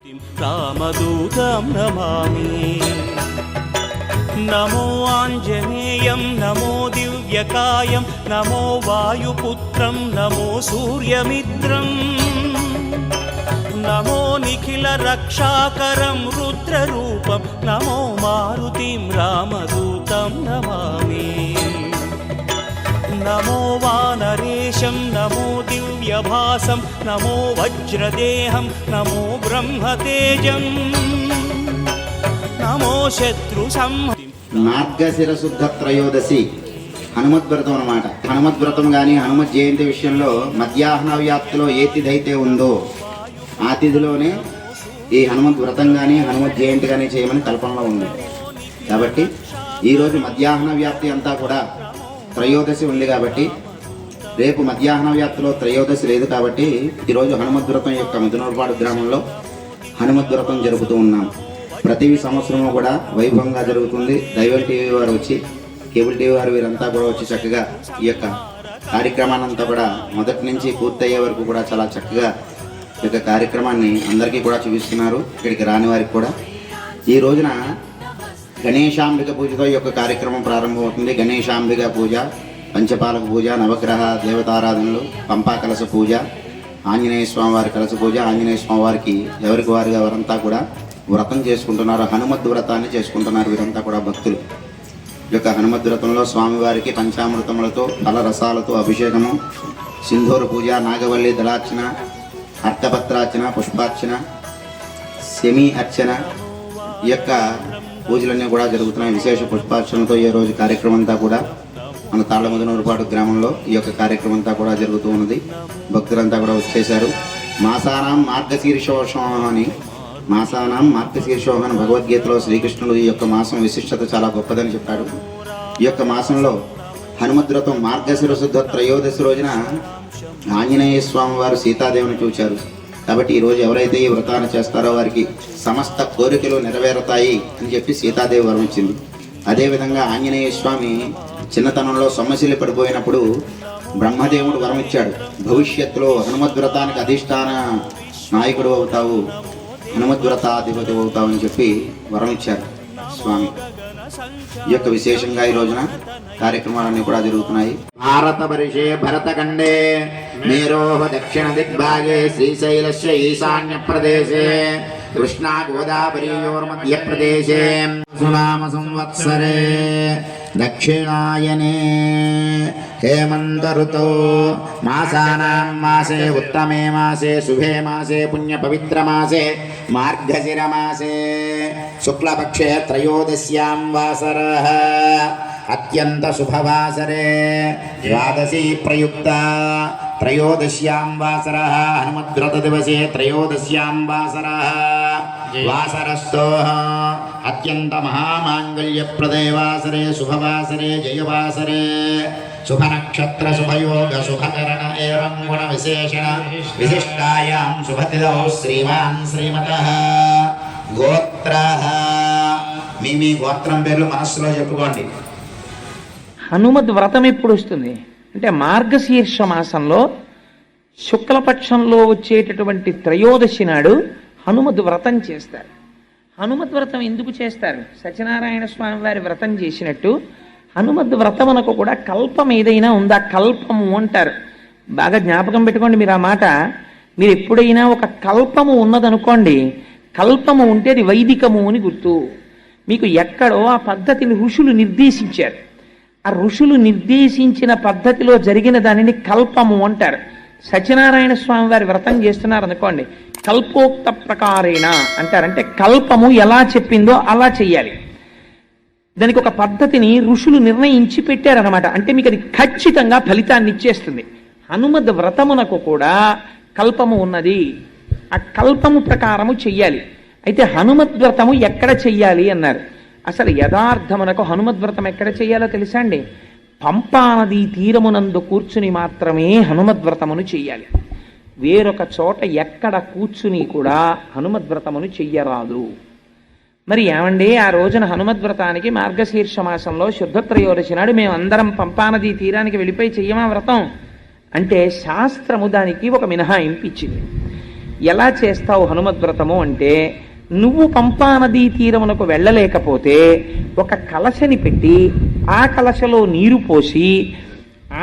రామదూతం నమామి. నమో ఆంజనేయం నమో దివ్యకాయం నమో వాయుపుత్రం నమో సూర్యమిత్రం నమో నిఖిల రక్షాకరం రుద్రరూపం నమో మారుతిం రామదూతం నమామి. నమో వానరేశం నమో దివ్యభాసం నమో వజ్రదేహం నమో బ్రహ్మతేజం నమో శత్రు సంహతి. మార్గశిర శుద్ధ త్రయోదశి హనుమద్వ్రతం అన్నమాట. హనుమద్వ్రతం కానీ హనుమత్ జయంతి విషయంలో మధ్యాహ్న వ్యాప్తిలో ఏ తిథి అయితే ఉందో ఆ తిథిలోనే ఈ హనుమద్ వ్రతం కానీ హనుమత్ జయంతి కానీ చేయమని కల్పనలో ఉంది. కాబట్టి ఈరోజు మధ్యాహ్న వ్యాప్తి అంతా కూడా త్రయోదశి ఉంది కాబట్టి రేపు మధ్యాహ్న వ్యాప్తిలో త్రయోదశి లేదు కాబట్టి ఈరోజు హనుమద్వ్రతం యొక్క ముదునూరుపాడు గ్రామంలో హనుమద్వ్రతం జరుపుతూ ఉన్నాం. ప్రతి సంవత్సరము కూడా వైభవంగా జరుగుతుంది. దైవం టీవీ వారు వచ్చి కేబుల్ టీవీ వారు వీరంతా కూడా వచ్చి చక్కగా ఈ యొక్క కార్యక్రమాన్ని అంతా కూడా మొదటి నుంచి పూర్తయ్యే వరకు కూడా చాలా చక్కగా ఈ యొక్క కార్యక్రమాన్ని అందరికీ కూడా చూపిస్తున్నారు. ఇక్కడికి రాని వారికి కూడా ఈ రోజున గణేశాంబిక పూజతో ఈ యొక్క కార్యక్రమం ప్రారంభమవుతుంది. గణేశాంబిక పూజ, పంచపాలక పూజ, నవగ్రహ దేవతారాధనలు, పంపా కలశ పూజ, ఆంజనేయ స్వామి వారి కలశ పూజ. ఆంజనేయ స్వామి వారికి ఎవరికి వారిగా వారంతా కూడా వ్రతం చేసుకుంటున్నారు. హనుమద్ వ్రతాన్ని చేసుకుంటున్నారు వీరంతా కూడా భక్తులు. ఈ యొక్క హనుమద్ వ్రతంలో స్వామివారికి పంచామృతములతో ఫల రసాలతో అభిషేకము, సింధూర పూజ, నాగవల్లి దళార్చన, అర్కపత్రార్చన, పుష్పార్చన, శమీ అర్చన ఈ యొక్క పూజలన్నీ కూడా జరుగుతున్నాయి. విశేష పుష్పార్చనతో ఈ రోజు కార్యక్రమం అంతా కూడా మన తాళ్ళముదనూరుపాడు గ్రామంలో ఈ యొక్క కార్యక్రమం అంతా కూడా జరుగుతూ ఉన్నది. భక్తులంతా కూడా వచ్చేశారు. మాసానాం మార్గశీర్షోషం అని మార్గశీర్షోహం భగవద్గీతలో శ్రీకృష్ణుడు ఈ యొక్క మాసం విశిష్టత చాలా గొప్పదని చెప్పాడు. ఈ యొక్క మాసంలో హనుమద్వ్రతం మార్గశిర శుద్ధ త్రయోదశి రోజున ఆంజనేయ స్వామి వారు సీతాదేవిని చూచారు. కాబట్టి ఈరోజు ఎవరైతే ఈ వ్రతాన్ని చేస్తారో వారికి సమస్త కోరికలు నెరవేరుతాయి అని చెప్పి సీతాదేవి వరం ఇచ్చింది. అదేవిధంగా ఆంజనేయ స్వామి చిన్నతనంలో సొమ్మశిల్లి పడిపోయినప్పుడు బ్రహ్మదేవుడు వరం ఇచ్చాడు. భవిష్యత్తులో హనుమద్వ్రతానికి అధిష్టాన నాయకుడు అవుతావు, హనుమద్వ్రతాధిపతి అవుతావు అని చెప్పి వరం ఇచ్చారు స్వామి. ఈ యొక్క విశేషంగా ఈ రోజున కార్యక్రమాలన్నీ కూడా జరుగుతున్నాయి. భారత పరిషే భరతఖండే మేరోహ దక్షిణ దిగ్భాగే శ్రీశైలస్య ఈశాన్య ప్రదేశే కృష్ణా గోదావరీయోర్మధ్య ప్రదేశే సునామ సంవత్సరే దక్షిణాయనే హేమంత ఋతౌ మాసానాం మాసే ఉత్తమే మాసే శుభే మాసే పుణ్య పవిత్ర మాసే మార్గశిర మాసే శుక్లపక్షే త్రయోదశ్యాం వాసరః అత్యంత శుభవాసరే ద్వాదశీ ప్రయుక్త త్రయోదశ్యాం వాసరః హనుమద్వ్రత దివసే త్రయోదశ్యాం వాసరః వాసరస్థో అత్యంత మహామాంగళ్యప్రదే వాసరే శుభవాసరే జయవాసరే శుభనక్షత్ర శుభయోగ శుభకరణ ఏవం గుణ విశేషణ విశిష్టాయాం శుభతిథౌ శ్రీమాన్ శ్రీమతః గోత్రః. మీ గోత్రం పేర్లు మనస్సులో చెప్పుకోండి. హనుమద్ వ్రతం ఎప్పుడు వస్తుంది అంటే మార్గశీర్ష మాసంలో శుక్లపక్షంలో వచ్చేటటువంటి త్రయోదశి నాడు హనుమద్ వ్రతం చేస్తారు. హనుమద్ వ్రతం ఎందుకు చేస్తారు? సత్యనారాయణ స్వామి వారి వ్రతం చేసినట్టు హనుమద్ వ్రతమునకు కూడా కల్పం ఏదైనా ఉందా? కల్పము అంటారు. బాగా జ్ఞాపకం పెట్టుకోండి మీరు ఆ మాట. మీరు ఎప్పుడైనా ఒక కల్పము ఉన్నదనుకోండి, కల్పము ఉంటే అది వైదికము అని గుర్తు. మీకు ఎక్కడో ఆ పద్ధతిని ఋషులు నిర్దేశించారు. ఆ ఋషులు నిర్దేశించిన పద్ధతిలో జరిగిన దానిని కల్పము అంటారు. సత్యనారాయణ స్వామి వారి వ్రతం చేస్తున్నారు అనుకోండి, కల్పోక్త ప్రకారేణ అంటారంటే కల్పము ఎలా చెప్పిందో అలా చెయ్యాలి. దానికి ఒక పద్ధతిని ఋషులు నిర్ణయించి పెట్టారనమాట. అంటే మీకు అది ఖచ్చితంగా ఫలితాన్ని ఇచ్చేస్తుంది. హనుమద్ వ్రతమునకు కూడా కల్పము ఉన్నది. ఆ కల్పము ప్రకారము చెయ్యాలి. అయితే హనుమద్వ్రతము ఎక్కడ చెయ్యాలి అన్నారు. అసలు యథార్థమునకు హనుమద్వ్రతం ఎక్కడ చెయ్యాలో తెలుసా అండి? పంపానది తీరమునందు కూర్చుని మాత్రమే హనుమద్వ్రతమును చెయ్యాలి. వేరొక చోట ఎక్కడ కూర్చుని కూడా హనుమద్వ్రతమును చెయ్యరాదు. మరి ఏమండి ఆ రోజున హనుమద్వ్రతానికి మార్గశీర్ష మాసంలో శుద్ధ త్రయోదశి నాడు మేమందరం పంపానది తీరానికి వెళ్ళిపోయి చెయ్యమా వ్రతం అంటే శాస్త్రము దానికి ఒక మినహాయింపు ఇచ్చింది. ఎలా చేస్తావు హనుమద్వ్రతము అంటే, నువ్వు పంపా నదీ తీరమునకు వెళ్ళలేకపోతే ఒక కలశని పెట్టి ఆ కలశలో నీరు పోసి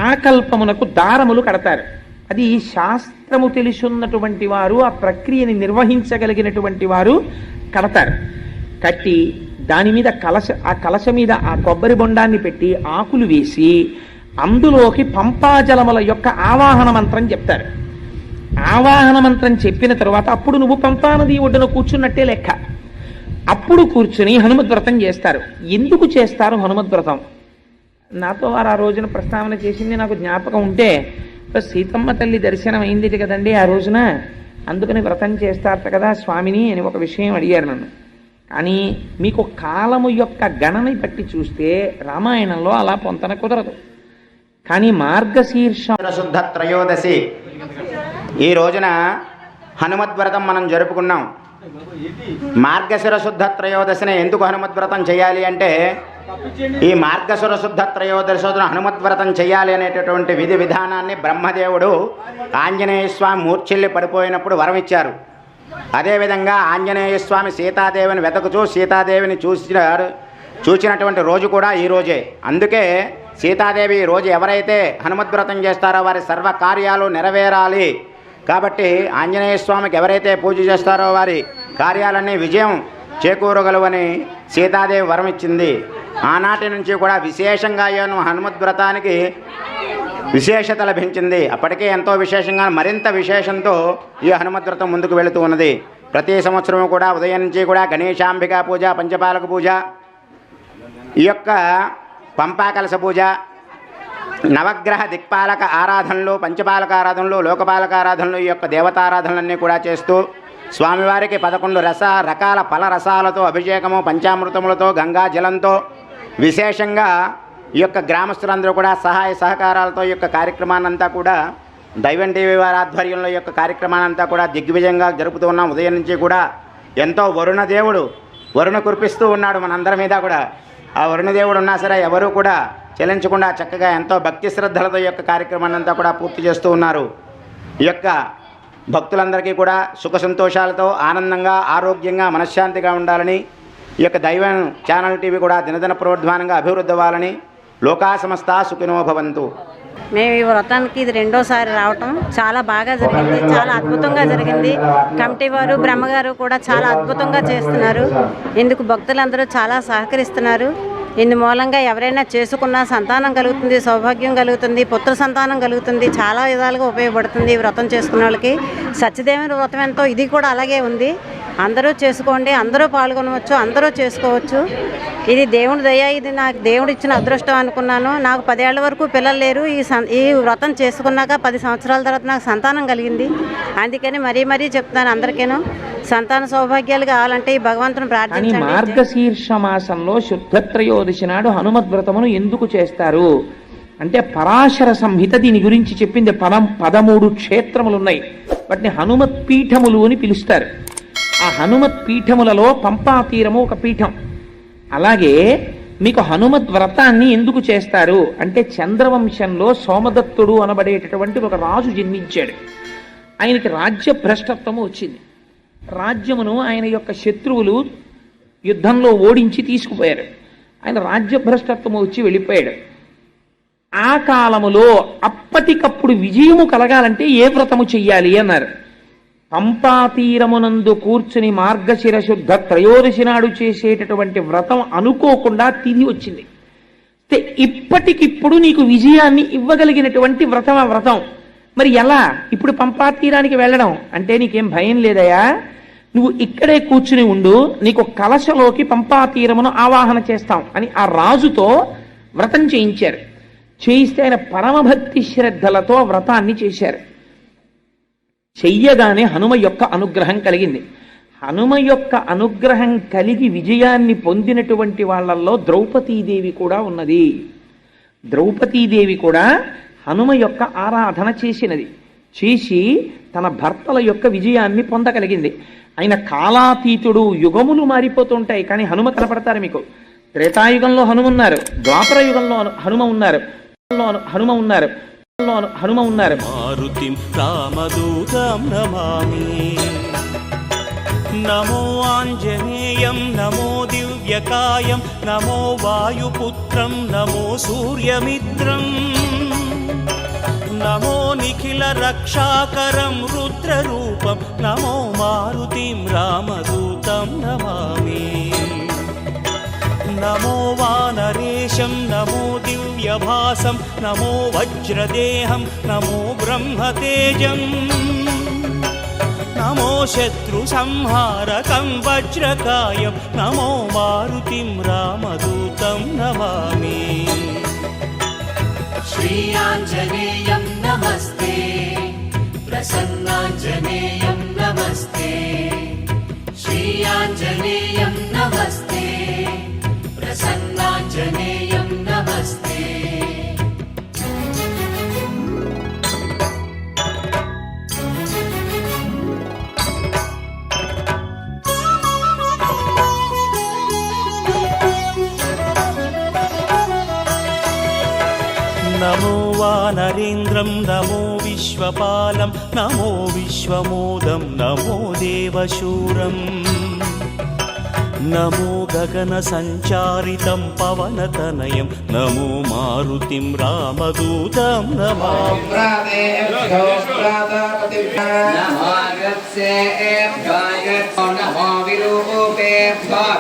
ఆ కల్పమునకు దారములు కడతారు. అది శాస్త్రము తెలుసున్నటువంటి వారు, ఆ ప్రక్రియని నిర్వహించగలిగినటువంటి వారు కడతారు. కట్టి దాని మీద ఆ కలశ మీద ఆ కొబ్బరి బొండాన్ని పెట్టి ఆకులు వేసి అందులోకి పంపాజలముల యొక్క ఆవాహన మంత్రం చెప్తారు. ఆవాహన మంత్రం చెప్పిన తరువాత అప్పుడు నువ్వు పంపానది ఒడ్డున కూర్చున్నట్టే లెక్క. అప్పుడు కూర్చుని హనుమద్వ్రతం చేస్తారు. ఎందుకు చేస్తారు హనుమద్వ్రతం? నాతో వారు ఆ రోజున ప్రస్తావన చేసింది నాకు జ్ఞాపకం ఉంటే, సీతమ్మ తల్లి దర్శనం అయింది కదండి ఆ రోజున, అందుకని వ్రతం చేస్తారట కదా స్వామిని అని ఒక విషయం అడిగారు నన్ను. కానీ మీకు కాలము యొక్క గణని బట్టి చూస్తే రామాయణంలో అలా పొంతన కుదరదు. కానీ మార్గశీర్ష శుద్ధ త్రయోదశి ఈ రోజున హనుమద్వ్రతం మనం జరుపుకున్నాం. మార్గశిర శుద్ధ త్రయోదశిని ఎందుకు హనుమద్వ్రతం చేయాలి అంటే, ఈ మార్గశిర శుద్ధ త్రయోదశి రోజున హనుమద్వ్రతం చేయాలి అనేటటువంటి విధి విధానాన్ని బ్రహ్మదేవుడు ఆంజనేయ స్వామి మూర్ఛిల్లి పడిపోయినప్పుడు వరం ఇచ్చారు. అదేవిధంగా ఆంజనేయ స్వామి సీతాదేవిని వెతకుచూ సీతాదేవిని చూసినటువంటి రోజు కూడా ఈ రోజే. అందుకే సీతాదేవి ఈ రోజు ఎవరైతే హనుమద్వ్రతం చేస్తారో వారి సర్వ కార్యాలు నెరవేరాలి కాబట్టి ఆంజనేయ స్వామికి ఎవరైతే పూజ చేస్తారో వారి కార్యాలన్నీ విజయం చేకూరగలవని సీతాదేవి వరం ఇచ్చింది. ఆనాటి నుంచి కూడా విశేషంగా హనుమద్వ్రతానికి విశేషత లభించింది. అప్పటికే ఎంతో విశేషంగా మరింత విశేషంతో ఈ హనుమద్వ్రతం ముందుకు వెళుతూ ఉన్నది. ప్రతి సంవత్సరం కూడా ఉదయం నుంచి కూడా గణేశాంబికా పూజ, పంచపాలక పూజ, ఈ యొక్క పంపాకలశ పూజ, నవగ్రహ దిక్పాలక ఆరాధనలు, పంచపాలక ఆరాధనలు, లోకపాలక ఆరాధనలు, ఈ యొక్క దేవతారాధనలన్నీ కూడా చేస్తూ స్వామివారికి 11 రకాల ఫల రసాలతో అభిషేకము, పంచామృతములతో, గంగా జలంతో విశేషంగా ఈ యొక్క గ్రామస్తులందరూ కూడా సహాయ సహకారాలతో ఈ యొక్క కార్యక్రమాన్నంతా కూడా దైవం టీవీ వారి ఆధ్వర్యంలో ఈ యొక్క కార్యక్రమాన్నంతా కూడా దిగ్విజయంగా జరుపుతూ ఉన్నాం. ఉదయం నుంచి కూడా ఎంతో వరుణ కురిపిస్తూ ఉన్నాడు మనందరి మీద కూడా. ఆ వరుణదేవుడు ఉన్నా సరే ఎవరూ కూడా చెల్లించకుండా చక్కగా ఎంతో భక్తి శ్రద్ధలతో ఈ యొక్క కార్యక్రమాన్ని అంతా కూడా పూర్తి చేస్తూ ఉన్నారు. ఈ యొక్క భక్తులందరికీ కూడా సుఖ సంతోషాలతో ఆనందంగా, ఆరోగ్యంగా, మనశ్శాంతిగా ఉండాలని, ఈ యొక్క దైవం ఛానల్ టీవీ కూడా దినదిన ప్రవర్ధమానంగా అభివృద్ధి అవ్వాలని లోకా సమస్త సుఖినో భవంతు. మేము ఈ వ్రతానికి ఇది రెండోసారి రావటం చాలా బాగా జరిగింది, చాలా అద్భుతంగా జరిగింది. కమిటీ వారు, బ్రహ్మగారు కూడా చాలా అద్భుతంగా చేస్తున్నారు. ఇందుకు భక్తులందరూ చాలా సహకరిస్తున్నారు. ఇందు మూలంగా ఎవరైనా చేసుకున్నా సంతానం కలుగుతుంది, సౌభాగ్యం కలుగుతుంది, పుత్ర సంతానం కలుగుతుంది. చాలా విధాలుగా ఉపయోగపడుతుంది ఈ వ్రతం చేసుకున్న వాళ్ళకి. సత్యదేవుని వ్రతం ఎంతో ఇది కూడా అలాగే ఉంది. అందరూ చేసుకోండి, అందరూ పాల్గొనవచ్చు, అందరూ చేసుకోవచ్చు. ఇది దేవుడి దయ, ఇది నాకు దేవుడు ఇచ్చిన అదృష్టం అనుకున్నాను. నాకు 10 ఏళ్ల వరకు పిల్లలు లేరు. ఈ వ్రతం చేసుకున్నాక 10 సంవత్సరాల తర్వాత నాకు సంతానం కలిగింది. అందుకని మరీ చెప్తాను అందరికీను, సంతాన సౌభాగ్యాలు కావాలంటే ఈ భగవంతుని ప్రార్థించండి. మార్గశీర్ష మాసంలో శుద్ధ త్రయోదశి నాడు హనుమద్వ్రతమును ఎందుకు చేస్తారు అంటే, పరాశర సంహిత దీని గురించి చెప్పింది. 13 క్షేత్రములు ఉన్నాయి. వాటిని హనుమత్ పీఠములు అని పిలుస్తారు. ఆ హనుమత్ పీఠములలో పంపా తీరము ఒక పీఠం. అలాగే మీకు హనుమద్ వ్రతాన్ని ఎందుకు చేస్తారు అంటే, చంద్రవంశంలో సోమదత్తుడు అనబడేటటువంటి ఒక రాజు జన్మించాడు. ఆయనకి రాజ్య భ్రష్టత్వము వచ్చింది. రాజ్యమును ఆయన యొక్క శత్రువులు యుద్ధంలో ఓడించి తీసుకుపోయారు. ఆయన రాజ్య భ్రష్టత్వము వచ్చి వెళ్ళిపోయాడు. ఆ కాలములో అప్పటికప్పుడు విజయము కలగాలంటే ఏ వ్రతము చెయ్యాలి అన్నారు. పంపాతీరమునందు కూర్చుని మార్గశిర శుద్ధ త్రయోదశి నాడు చేసేటటువంటి వ్రతం అనుకోకుండా తిథి వచ్చింది. ఇప్పటికిప్పుడు నీకు విజయాన్ని ఇవ్వగలిగినటువంటి వ్రతం ఆ వ్రతం. మరి ఎలా ఇప్పుడు పంపాతీరానికి వెళ్ళడం అంటే, నీకేం భయం లేదయా, నువ్వు ఇక్కడే కూర్చుని ఉండు, నీకు కలశలోకి పంపాతీరమును ఆవాహన చేస్తాం అని ఆ రాజుతో వ్రతం చేయించారు. చేయిస్తే ఆయన పరమభక్తి శ్రద్ధలతో వ్రతాన్ని చేశారు. చెయ్యగానే హనుమ యొక్క అనుగ్రహం కలిగింది. హనుమ యొక్క అనుగ్రహం కలిగి విజయాన్ని పొందినటువంటి వాళ్ళల్లో ద్రౌపదీదేవి కూడా ఉన్నది. ద్రౌపదీదేవి కూడా హనుమ యొక్క ఆరాధన చేసినది. చేసి తన భర్తల యొక్క విజయాన్ని పొందగలిగింది. ఆయన కాలాతీతుడు, యుగములు మారిపోతుంటాయి కానీ హనుమ కనపడతారు మీకు. త్రేతాయుగంలో హనుమ ఉన్నారు, ద్వాపర యుగంలో హనుమ ఉన్నారు. హనుమ ఉన్నారు. మారుతిం రామదూతం నమామి. నమో ఆంజనేయం నమో దివ్యకాయం నమో వాయుపుత్రం నమో సూర్యమిత్రం నమో నిఖిల రక్షాకరం రుద్రరూపం నమో మారుతిం రామదూతం నమామి. నమో వానరేశం నమో దివ్యభాసం నమో వజ్రదేహం నమో బ్రహ్మతేజం నమో శత్రు సంహారకం వజ్రకాయం నమో మారుతిం రామదూతం నమామి. श्रीयाञ्जनेयं नमस्ते प्रसन्नाञ्जनेयं नमस्ते श्रीयाञ्जनेयं नमस्ते प्रसन्नाञ्जनेयं नमस्ते. నమో వానరేంద్రం నమో విశ్వపాలం నమో విశ్వమోదం నమో దేవశూరం నమో గగన సంచారితం పవనతనయం నమో మారుతిం రామదూతం నమామి.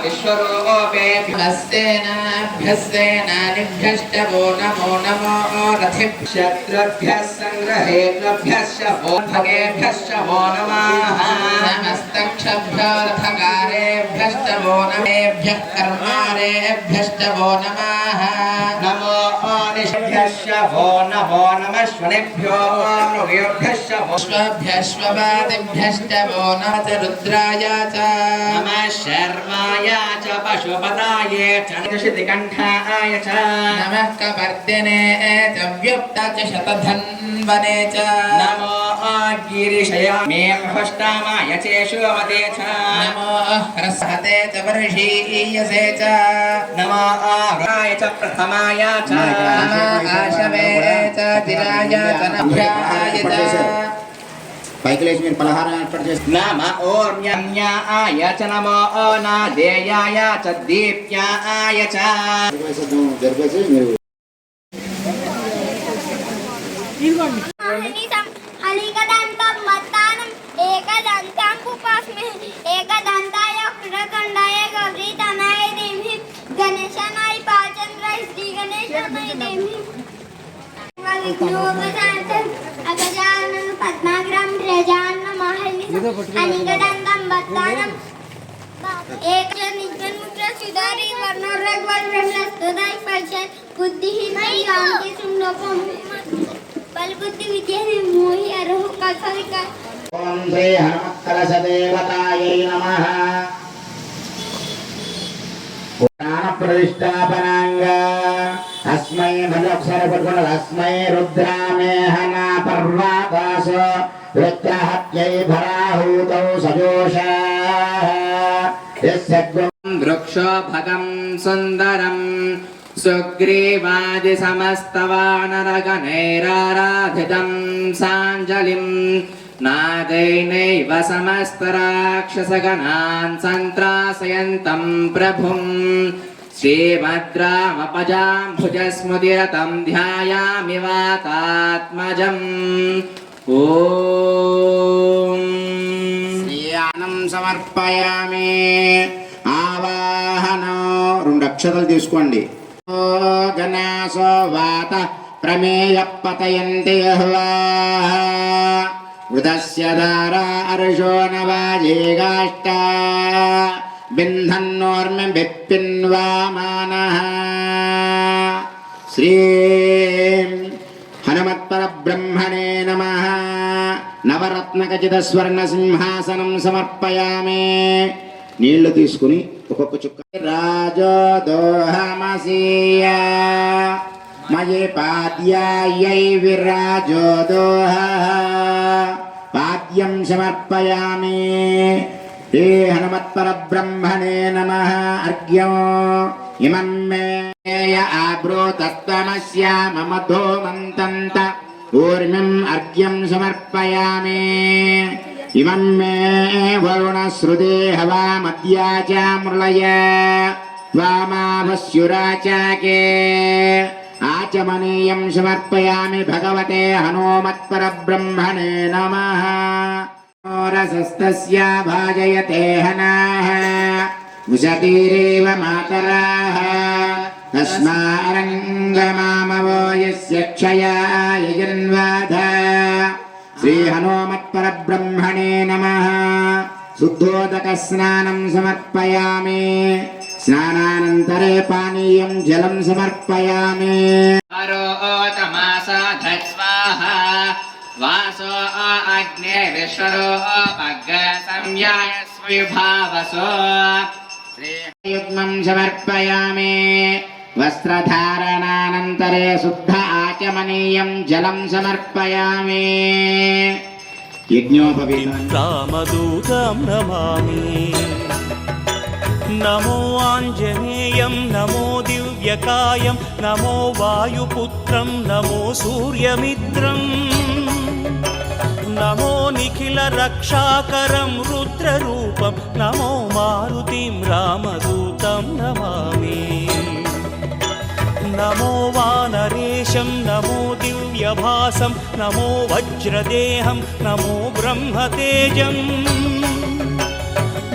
విశ్వరూపేభ్యో నమో నమో రథిభ్యః సంగ్రహేభ్యో నమః నమస్తక్షభ్యో రథకారేభ్యో నమేభ్యః కర్మారేభ్యో నమః నమో నిషభ్యో నమో నమశ్వనేభ్యో శ్వభ్యశ్వపాదిభ్యో నమః రుద్రాయ చ నమః శర్వాయ చ పశుపతాయే చ శితికంఠాయ చ నమః కవర్దినే చ వ్యుక్త చ శతధన్వనే చ నమో గిరిశయామే హస్తామాయ చేషుమతే చ నమో హ్రస్వతే చ వర్షీయసే చ నమో ఆరాయ చ ప్రథమాయ చ నమో ఆశవే చ దిరాయ చ నభ్యాయ చ. పైకి లేచి మీరు పలహారం ఏర్పాటు చేస్తారు. నమ ఓమ్యాయ చ నమో నాదేయాయ చ దీప్యాయ చ. జరిపేసి మీరు हलिकदन्तं मत्तानं एकदन्तं उपास्महे एकदन्ताय वक्रतुण्डाय गौरीतनाय धीमहि गणेशानाय पाचन्द्राय श्रीगणेशानाय धीमहि विघ्नोपशान्तम् अगजाननं पद्माग्रं गजाननं हलिकदन्तं मत्तानं एकनिर्गुणमुद्रा सुधारी वर्णोरग्वर्णस्तुदाय पर्षन् बुद्धिहीनाय गान्ति सुम्नोपम् बलबुद्धि विद्या मोहि अरहु कल्पविका. ఓం శ్రీ హనుమత్కలశదేవతాయై నమః. పురాణ ప్రతిష్టాపనాంగా అస్మై భద్రక్షర పట్టుకున్న అస్మై రుద్రామేహన పర్వాకాశ రుద్రహత్యై భరాహూతౌ సజోష వృక్షో భగం సుందరం సుగ్రీవాది సమస్తవానరగణైరారాధితం సాంజలిం నాదైనైవ సమస్తరాక్షసగణాన్ సంత్రాసయంతం ప్రభుం శ్రీభద్రామపజాంభుజస్మృతిరతం ధ్యాయామి వాతాత్మజం. ఓం శ్రీయానం సమర్పయామి. ఆవాహనం 2 అక్షతలు తీసుకోండి. గణాసో వాత ప్రమేయ పతయంతి ఉదస్య దారా అర్షో నవాజేగాష్ట బింధన్నోర్మి బిప్పిన్వామానః. శ్రీ హనుమత్పరబ్రహ్మణే నమః. నవరత్నఖచిత స్వర్ణ సింహాసనం సమర్పయామి. నీళ్లు తీసుకుని ఒక్కొక్క చుక్క. రాజోదోహమసీయ మయే పాద్యాయై విరాజోదోహ పాద్యం సమర్పయామి. హే హనుమత్పరబ్రహ్మణే నమః. అర్ఘ్యం ఇమం మే ఆబ్రూతత్వమస్య మమ ధోమంతంత ऊर्मिम् अर्घ्यं समर्पयामि इमं मे वरुणश्रुते हवामद्या च मृळय वामावस्युराचाके आचमनीयं समर्पयामि भगवते हनुमत्परब्रह्मणे नमः रसस्तस्य भाजयते हनाः विशतीरेव मातराः तस्मारङ्गमामवो यस्य क्षयाय जन्वाधा श्रीहनुमत्परब्रह्मणे नमः शुद्धोदकस्नानं समर्पयामि स्नानानन्तरे पानीयं जलं समर्पयामि स्वाहा वासो अग्ने विश्वरो पग्ग संयाय स्विभावसो युग्मं समर्पयामि वस्त्रधारणानन्तरे शुद्ध आचमनीयं जलं समर्पयामि यज्ञोपवीतं रामदूतं नमामि नमो आञ्जनेयं नमो दिव्यकायं नमो वायुपुत्रं नमो सूर्यमित्रम् नमो निखिलरक्षाकरं रुद्ररूपं नमो मारुतिं रामदूतं नमामि नमो वानरेशं नमो दिव्यभासं नमो वज्रदेहं नमो ब्रह्मतेजम्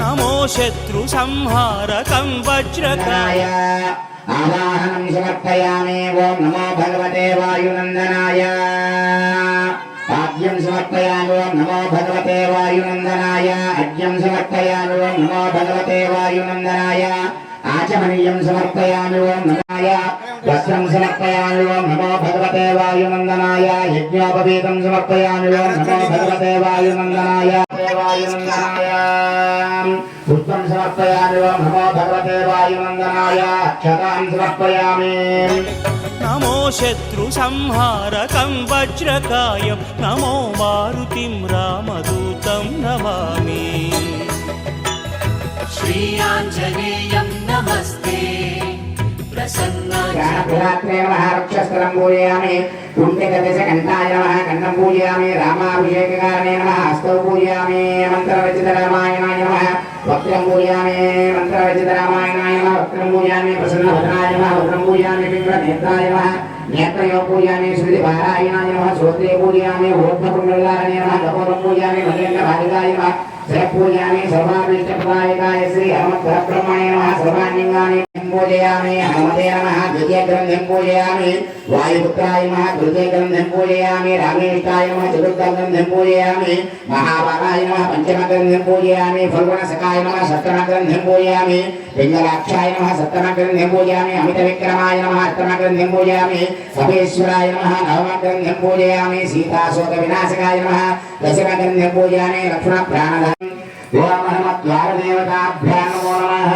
नमो शत्रुसंहारकं वज्रकाय आवाहनं समर्पयामि ओम नमो भगवते वायुनन्दनाय पाद्यं समर्पयामि ओम नमो भगवते वायुनन्दनाय अर्घ्यं समर्पयामि ओम नमो भगवते वायुनन्दनाय आचमनीयं समर्पयामि ओम नमाय वस्त्रं समर्पयामि ओम नमो भगवते वायुनन्दनाय यज्ञोपवीतं समर्पयामि ओम नमो भगवते वायुनन्दनाय पुष्पं समर्पयामि ओम नमो भगवते वायुनन्दनाय अक्षतां समर्पयामि नमो शत्रुसंहारकं वज्रकायं नमो मारुतिं रामदूतं नमामि श्रीयाञ्जनेयं नमस्ते प्राणपुरात्रे नमः वृक्षस्थलं पूजयामि कुण्डितदशकण्ठाय नमः कण्ठं पूजयामि रामाभिषेककारणे नमः हस्तौ पूजयामि मन्त्ररचितरामायणाय नमः वक्त्रं पूजयामि मन्त्ररचितरामायणाय नमः वक्त्रं पूजयामि प्रसन्नवदनाय नमः वक्त्रं पूजयामि पिङ्गलनेत्राय नमः नेत्रयो पूजयामि श्रुतिपारायणाय नमः श्रोत्रे पूजयामि ऊर्ध्वपुण्डलाय नमः कपोलं पूजयामि मल्लिङ्गभालिकाय नमः पूजयामि सर्वाभीष्टप्रदायकाय श्री हनुमत्परब्रह्मणे नमः सर्वाण्यङ्गानि पूजयामि हनुमते नमः द्वितीयग्रन्थं पूजयामि वायुपुत्राय नमः तृतीयग्रन्थं पूजयामि रामेष्टाय नमः चतुर्थग्रन्थं पूजयामि महाभागाय नमः पञ्चमग्रन्थं पूजयामि फल्गुणसखाय नमः सप्तमग्रन्थं पूजयामि पिङ्गलाक्षाय नमः सप्तमग्रन्थं पूजयामि अमितविक्रमाय नमः अष्टमग्रन्थं पूजयामि सपेश्वराय नमः नवमग्रन्थं पूजयामि सीताशोकविनाशकाय नमः दशमग्रन्थं पूजयामि लक्ष्मणप्राणधाम ओम हनुमद्वारदेवताभ्यां नमो नमः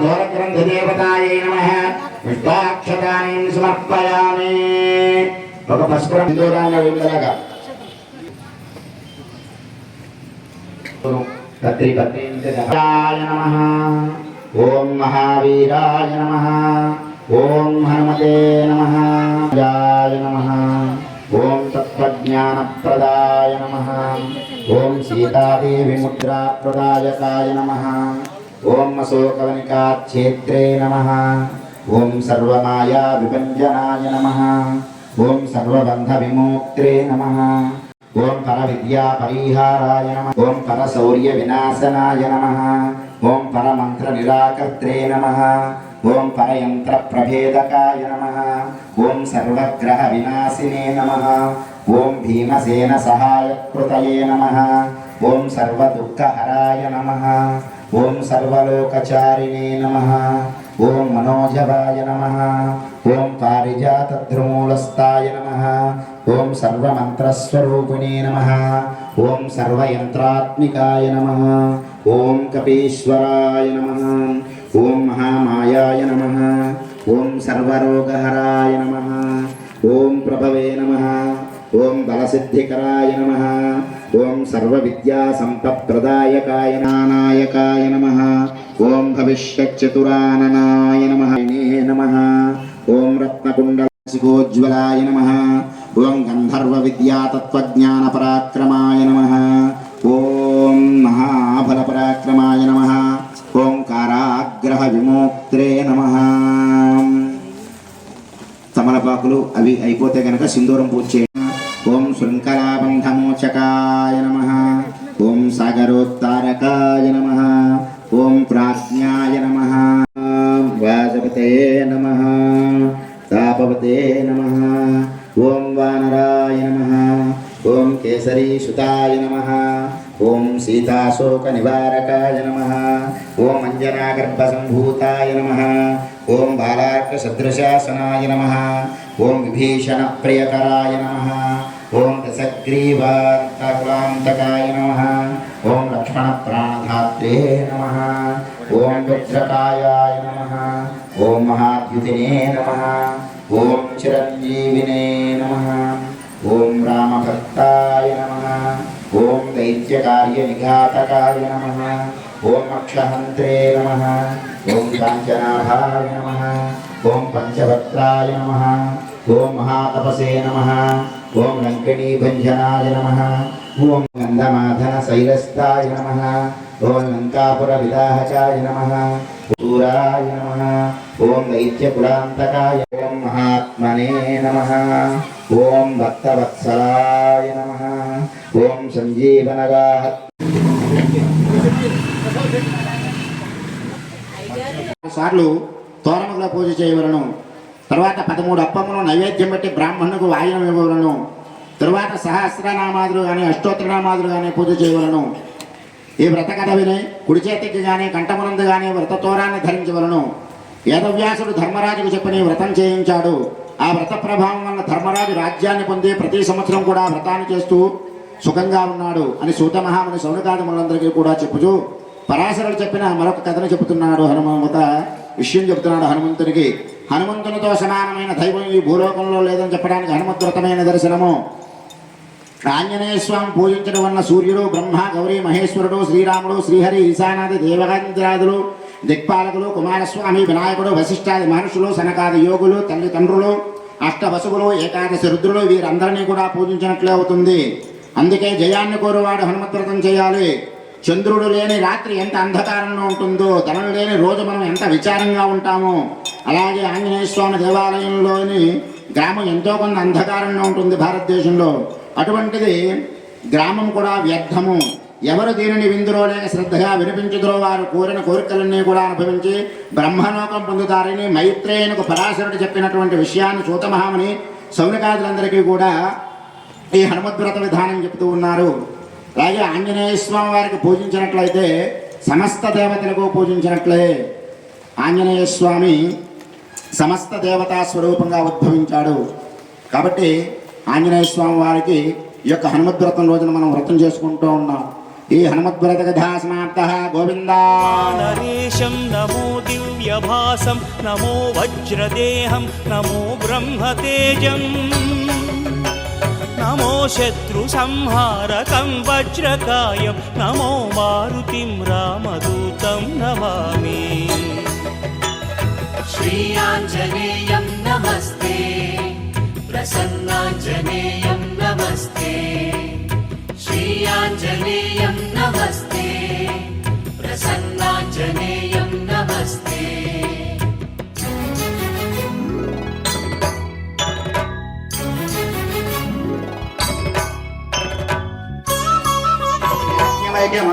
द्वारग्रन्थदेवतायै नमः पुष्पाक्षतानि समर्पयामि ఒక పసుపురం దూరాన్ని వెళ్ళగా తత్రి పత్రేంద్రాయ నమః ఓం మహావీరాయ నమః ఓం హనుమతే నమః జాయ నమః ఓం తత్వజ్ఞానప్రదాయ నమః ఓం సీతాదేవి ముద్రాప్రదాయకాయ నమః ఓం అశోకవనికాక్షేత్రే నమః ఓం సర్వమాయా విభంజనాయ నమః ఓం సర్వబంధ విమోక్త్రే నమః ఓం పరవిద్యా పరిహారాయ నమః ఓం పరశౌర్య వినాశనాయ నమః ఓం పరమంత్ర నిరాకర్త్రే నమః ఓం పరయంత్ర ప్రభేదకాయ నమః ఓం సర్వగ్రహ వినాశినే నమః ఓం భీమసేన సహాయకృతయే నమః ఓం సర్వదుఃఖహరాయ నమః ఓం సర్వలోకచారిణే నమః ఓం మనోజవాయ నమః ఓం పారిజాతద్రుమూలస్థాయ నమః ఓం సర్వమంత్రస్వరూపిణే నమః ఓం సర్వయంత్రాత్మికాయ నమః ఓం కపీశ్వరాయ నమః ఓం మహామాయాయ నమః ఓం సర్వరోగహరాయ నమః ఓం ప్రభవే నమః ఓం బలసిద్ధికరాయ నమః ఓం సర్వవిద్యాసంపత్ప్రదాయకాయ నానాయకాయ నమః ఓం భవిష్యచ్చతురాననాయ నమః నమః ఓం రత్నకుండలసికోజ్వలాయ నమః ఓం గంధర్వ విద్యా తత్వజ్ఞాన పరాక్రమాయ నమః. ఓం మహాబల పరాక్రమాయ నమః. ఓం కారాగ్రహ విమోక్త్రే నమః. తమలపాకులు అవి అయిపోతే కనుక సింధూరం పూజ చేయండి. ఓం శృంఖలాబంధమోచకాయ నమః. ఓం సాగరోత్తారకాయ నమః. ఓం ప్రాజ్ఞాయ నమః. వాజపతయే నమః. తాపవతే నమః. ఓం వానరాయ నమః. ఓం కేసరీసుతాయ నమః. ఓం సీతాశోక నివారకాయ నమః. ఓం అంజనాగర్భసంభూతాయ నమః. ఓం బాలార్కసదృశాసనాయ నమః. ఓం విభీషణ ప్రియకరాయ నమః. ఓం దశగ్రీవాంతకులాంతకాయ నమః. ఓం లక్ష్మణ ప్రాణధాత్రే నమః. ఓం వజ్రకాయాయ నమః. ఓం మహాద్యుతినే నమః. ఓం చిరంజీవినే నమః. ఓం రామభక్తాయ నమః. ఓం దైత్యకార్యనిఘాతకాయ నమః. ఓం అక్షహంత్రే నమః. ఓం కాంచనాభాయ నమః. ఓం పంచభక్తాయ నమః. ఓం మహాతపసే నమః. ఓం లంకణీభంజనాయ నమః. ఓం గంధమాధన శైలస్థాయ నమః. ఓం లంకాపుర విదాహకాయ నమః. శూరాయ నమః. ఓం దైత్యకులాంతకాయ. ఓం మహాత్మనే నమః. ఓం భక్తవత్సలాయ నమః. ఓం సంజీవనగాహ. సార్లు తోరణముల పూజ చేయవలను. తర్వాత 13 అప్పములు నైవేద్యం పెట్టి బ్రాహ్మణుకు వాయనం ఇవ్వవలను. తరువాత సహస్రనామాదులు కానీ అష్టోత్తరనామాదులు కానీ పూజ చేయవలను. ఈ వ్రత కథ విని కుడి చేతికి కానీ కంఠమునందు కానీ వ్రత తోరాన్ని ధరించవలను. వేదవ్యాసుడు ధర్మరాజుకు చెప్పని వ్రతం చేయించాడు. ఆ వ్రత ప్రభావం వల్ల ధర్మరాజు రాజ్యాన్ని పొంది ప్రతి సంవత్సరం కూడా వ్రతాన్ని చేస్తూ సుఖంగా ఉన్నాడు అని సూత మహాముని సౌనకాదిములందరికీ కూడా చెప్పుచూ పరాశరుడు చెప్పిన మరొక కథను చెబుతున్నాడు. హనుమంత విషయం చెబుతున్నాడు హనుమంతునికి. హనుమంతునితో సమానమైన దైవం ఈ భూలోకంలో లేదని చెప్పడానికి హనుమద్వ్రతమైన దర్శనము. ఆంజనేయ స్వామి పూజించడం వల్ల సూర్యుడు, బ్రహ్మ, గౌరీ, మహేశ్వరుడు, శ్రీరాముడు, శ్రీహరి, ఈశానాది దేవగంధ్రాదులు, దిక్పాలకులు, కుమారస్వామి, వినాయకుడు, వశిష్ఠాది మహర్షులు, సనకాది యోగులు, తల్లిదండ్రులు, అష్టవసువులు, ఏకాదశి రుద్రులు వీరందరినీ కూడా పూజించినట్లే అవుతుంది. అందుకే జయాన్ని కోరువాడు హనుమద్వ్రతం చేయాలి. చంద్రుడు లేని రాత్రి ఎంత అంధకారంలో ఉంటుందో, ధనం లేని రోజు మనం ఎంత విచారంగా ఉంటామో, అలాగే ఆంజనేయ స్వామి దేవాలయంలోని గ్రామం ఎంతో కొంత అంధకారంలో ఉంటుంది భారతదేశంలో. అటువంటిది గ్రామం కూడా వ్యర్థము. ఎవరు దీనిని విందురో లేక శ్రద్ధగా వినిపించుదురో వారు కోరిన కోరికలన్నీ కూడా అనుభవించి బ్రహ్మలోకం పొందుతారని మైత్రేయునకు పరాశరుడు చెప్పినటువంటి విషయాన్ని సూత మహాముని సౌనకాదులందరికీ కూడా ఈ హనుమద్వ్రత విధానం చెప్తూ ఉన్నారు. అలాగే ఆంజనేయ స్వామి వారికి పూజించినట్లయితే సమస్త దేవతలకు పూజించినట్లే. ఆంజనేయ స్వామి సమస్త దేవతా స్వరూపంగా ఉద్భవించాడు. కాబట్టి ఆంజనేయ స్వామి వారికి ఈ యొక్క హనుమద్వ్రతం రోజున మనం వ్రతం చేసుకుంటూ ఉన్నాం. ఈ హనుమద్వ్రత కథా సమాప్త. గోవిందా. నరేశం నమో దివ్యభాసం నమో వజ్రదేహం నమో బ్రహ్మతేజం నమో శత్రు సంహారకం వజ్రకాయం నమో మారుతిం రామదూతం నమామి. श्रीयाञ्जनेयं नमस्ते प्रसन्नाञ्जनेयं नमस्ते श्रीयाञ्जनेयं नमस्ते प्रसन्नाञ्जनेयं नमस्ते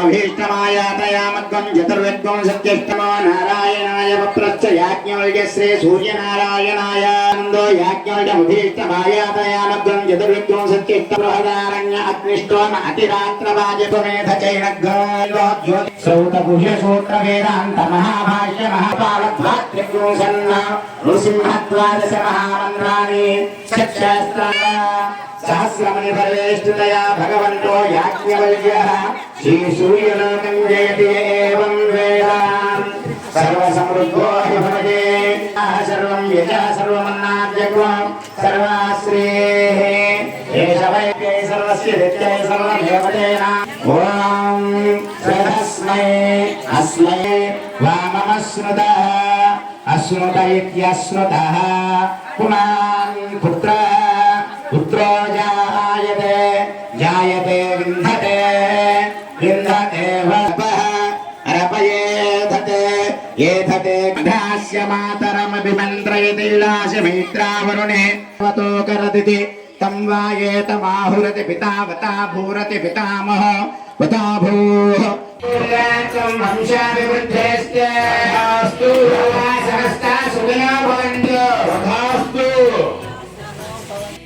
अभीष्टमायातयामद्वं चतुर्विद्वं सत्यष्टमो नारायणाय वप्रश्च याज्ञवल्क्य श्री सूर्यनारायणाय नन्दो याज्ञवल्क्यमभीष्टमायातयामद्वं चतुर्विद्वं सत्यष्टमोहदारण्य अग्निष्टोम अतिरात्रवाजपमेधचैनग्गो श्रौतगुह्यसूत्रवेदान्त महाभाष्य महापालद्वात्रिगुं सन्न नृसिंहद्वादश महामन्त्राणि षट्शास्त्राणि सहस्रमणि परवेष्टितया भगवन्तो याज्ञवल्क्यः श्रीसूर्यलोकं जयति एवं वेद सर्वसमृद्धो हि भवते सर्वं यजः सर्वमन्नाद्यगो सर्वाश्रेः एष वैद्ये सर्वस्य नित्यै सर्वमेव तेन ॐ तस्मै अस्मै वाममश्नुतः अश्नुत इत्यश्नुतः पुमान् पुत्रः పుత్రో జాయతే జాయతే వింధతే వింధతే వపః అరపయేధతే ఏధతే ఘాస్య మాతరమభిమంత్రయతి విలాసమైత్రావరుణే వతో కరదితి తం వాయేతమాహురతి పితావతా భూరతి పితామహో వతా భూః వంశాభివృద్ధేస్తే అస్తు సమస్త సుఖినో భవంతు తథాస్తు.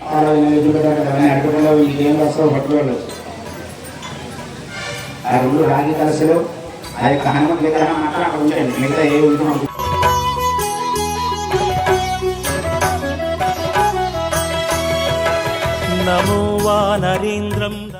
అడగడంలో ఇంకేం వస్తావు పట్టుకోలేదు. ఆ రెండు రాగి కలసలు ఆ యొక్క హనుమత్ విగ్రహం మాత్రం అక్కడ ఉంచండి. మిగతా ఏ విగ్రహం నమో వానరేంద్రం